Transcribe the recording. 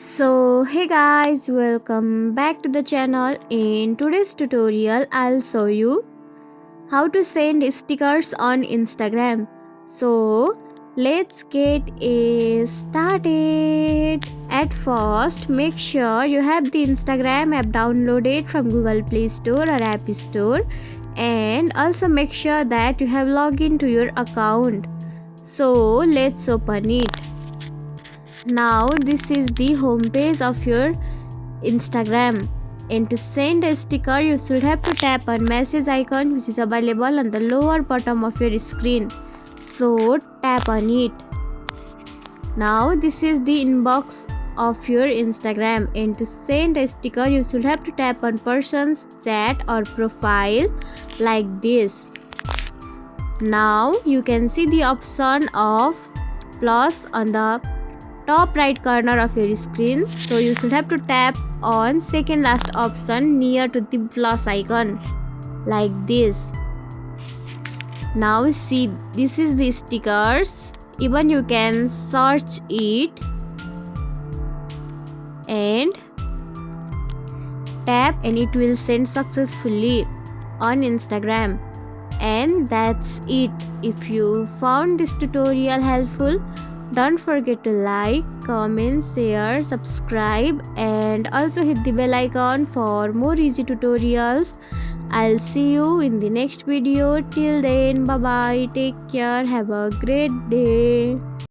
So hey guys, welcome back to the channel. In today's tutorial I'll show you how to send stickers on Instagram. So let's get started. At first, make sure you have the Instagram app downloaded from Google Play Store or App Store, and also make sure that you have logged into your account. So let's open it. Now this is the home page of your Instagram, and to send a sticker you should have to tap on message icon which is available on the lower bottom of your screen. So tap on it. Now this is the inbox of your Instagram, and to send a sticker you should have to tap on person's chat or profile like this. Now you can see the option of plus on the top right corner of your screen, so you should have to tap on second last option near to the plus icon like this. Now see, this is the stickers. Even you can search it and tap and it will send successfully on Instagram. And that's it. If you found this tutorial helpful, don't forget to like, comment, share, subscribe, and also hit the bell icon for more easy tutorials. I'll see you in the next video. Till then, bye bye, take care, have a great day.